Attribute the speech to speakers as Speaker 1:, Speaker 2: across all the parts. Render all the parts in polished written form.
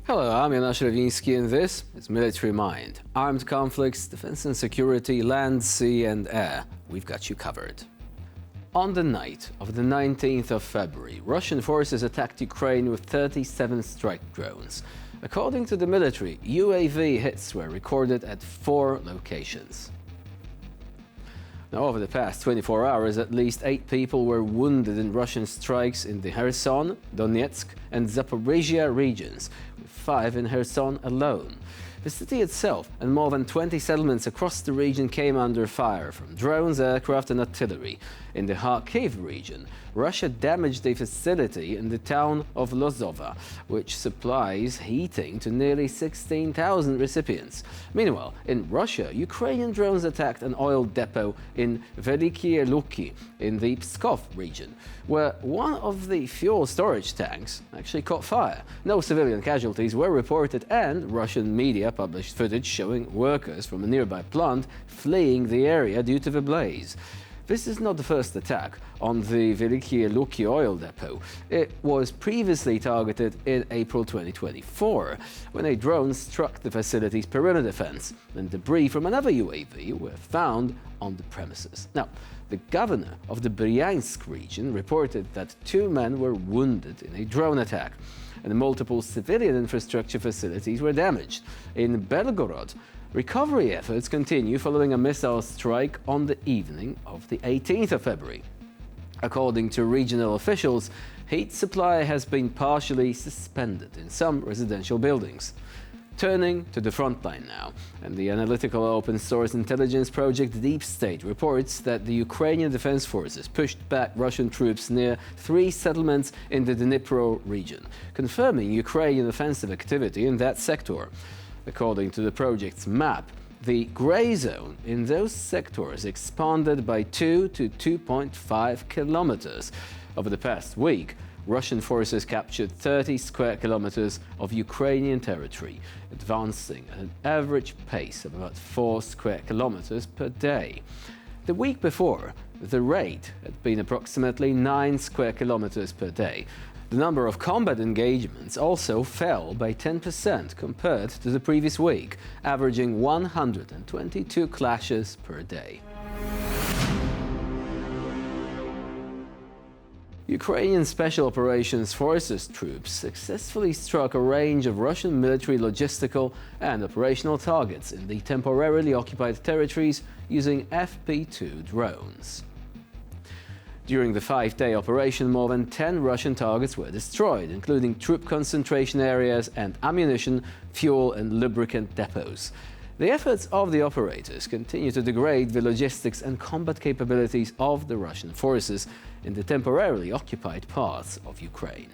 Speaker 1: Hello, I'm Jonasz Rewiński and this is Military Mind. Armed conflicts, defense and security, land, sea and air. We've got you covered. On the night of the 19th of February, Russian forces attacked Ukraine with 37 strike drones. According to the military, UAV hits were recorded at 4 locations. Now, over the past 24 hours, at least 8 people were wounded in Russian strikes in the Kherson, Donetsk and Zaporizhzhia regions, with 5 in Kherson alone. The city itself and more than 20 settlements across the region came under fire from drones, aircraft and artillery. In the Kharkiv region, Russia damaged a facility in the town of Lozova, which supplies heating to nearly 16,000 recipients. Meanwhile, in Russia, Ukrainian drones attacked an oil depot in Velikie Luki in the Pskov region, where one of the fuel storage tanks actually caught fire. No civilian casualties were reported, and Russian media published footage showing workers from a nearby plant fleeing the area due to the blaze. This is not the first attack on the Velikie Luki oil depot. It was previously targeted in April 2024, when a drone struck the facility's perimeter fence, and debris from another UAV were found on the premises. Now, the governor of the Rewiński region reported that 2 men were wounded in a drone attack, and multiple civilian infrastructure facilities were damaged. In Belgorod, recovery efforts continue following a missile strike on the evening of the 18th of February. According to regional officials, heat supply has been partially suspended in some residential buildings. Turning to the front line now, and the analytical open-source intelligence project Deep State reports that the Ukrainian Defense Forces pushed back Russian troops near 3 settlements in the Dnipro region, confirming Ukrainian offensive activity in that sector. According to the project's map, the grey zone in those sectors expanded by 2 to 2.5 kilometers. Over the past week, Russian forces captured 30 square kilometers of Ukrainian territory, advancing at an average pace of about 4 square kilometers per day. The week before, the rate had been approximately 9 square kilometers per day. The number of combat engagements also fell by 10% compared to the previous week, averaging 122 clashes per day. Ukrainian Special Operations Forces troops successfully struck a range of Russian military logistical and operational targets in the temporarily occupied territories using FP-2 drones. During the 5-day operation, more than 10 Russian targets were destroyed, including troop concentration areas and ammunition, fuel and lubricant depots. The efforts of the operators continue to degrade the logistics and combat capabilities of the Russian forces in the temporarily occupied parts of Ukraine.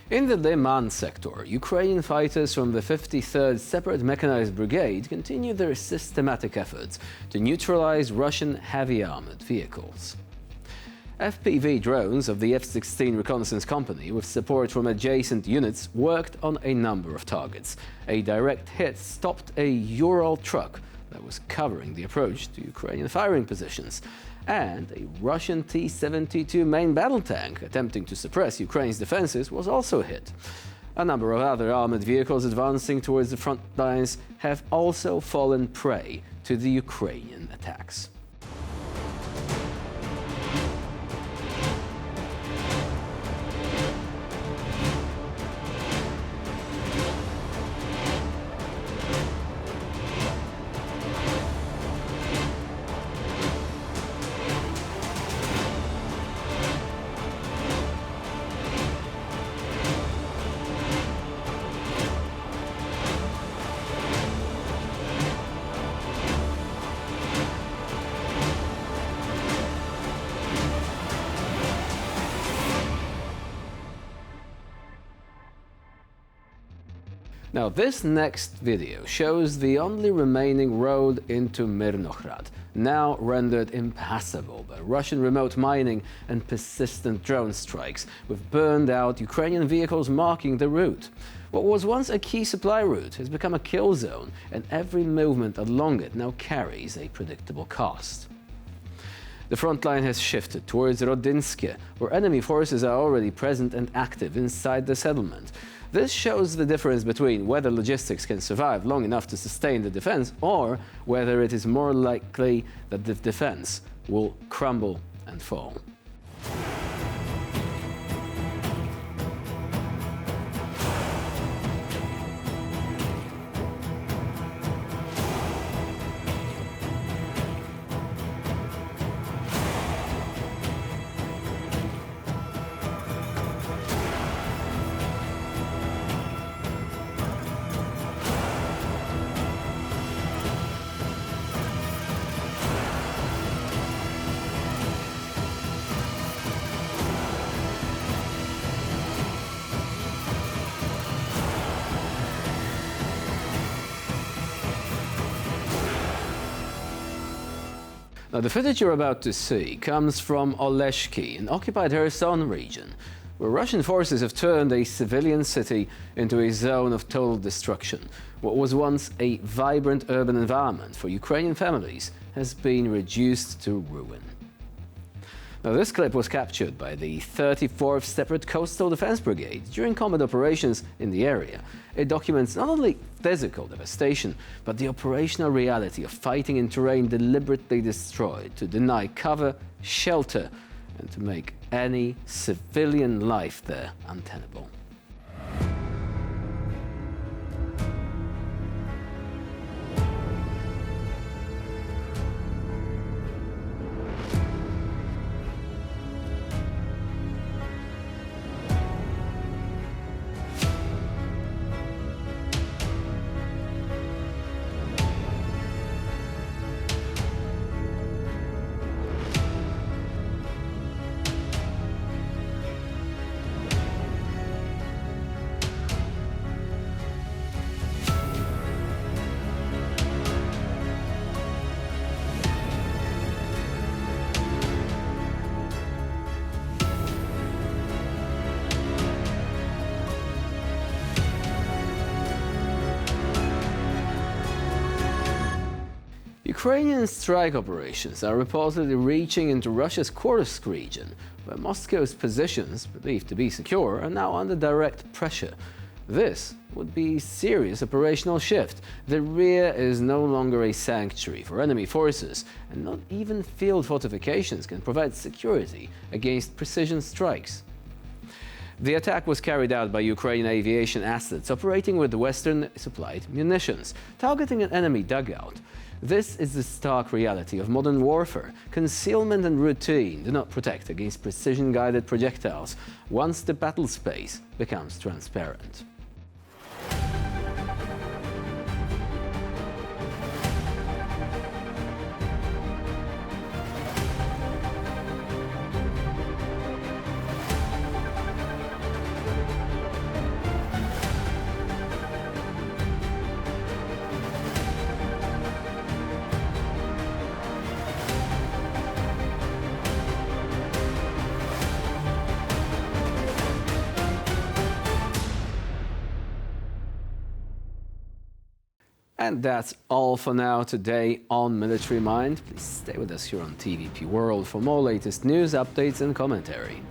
Speaker 1: In the Liman sector, Ukrainian fighters from the 53rd Separate Mechanized Brigade continue their systematic efforts to neutralize Russian heavy armored vehicles. FPV drones of the F-16 Reconnaissance Company, with support from adjacent units, worked on a number of targets. A direct hit stopped a Ural truck that was covering the approach to Ukrainian firing positions, and a Russian T-72 main battle tank attempting to suppress Ukraine's defenses was also hit. A number of other armored vehicles advancing towards the front lines have also fallen prey to the Ukrainian attacks. Now, this next video shows the only remaining road into Myrnohrad, now rendered impassable by Russian remote mining and persistent drone strikes, with burned-out Ukrainian vehicles marking the route. What was once a key supply route has become a kill zone, and every movement along it now carries a predictable cost. The front line has shifted towards Rewiński, where enemy forces are already present and active inside the settlement. This shows the difference between whether logistics can survive long enough to sustain the defense or whether it is more likely that the defense will crumble and fall. Now, the footage you're about to see comes from Oleshky, an occupied Kherson region, where Russian forces have turned a civilian city into a zone of total destruction. What was once a vibrant urban environment for Ukrainian families has been reduced to ruin. Now, this clip was captured by the 34th Separate Coastal Defense Brigade during combat operations in the area. It documents not only physical devastation, but the operational reality of fighting in terrain deliberately destroyed to deny cover, shelter, and to make any civilian life there untenable. Ukrainian strike operations are reportedly reaching into Russia's Kursk region, where Moscow's positions, believed to be secure, are now under direct pressure. This would be a serious operational shift. The rear is no longer a sanctuary for enemy forces, and not even field fortifications can provide security against precision strikes. The attack was carried out by Ukrainian aviation assets operating with Western-supplied munitions, targeting an enemy dugout. This is the stark reality of modern warfare. Concealment and routine do not protect against precision-guided projectiles once the battle space becomes transparent. And that's all for now today on Military Mind. Please stay with us here on TVP World for more latest news, updates and commentary.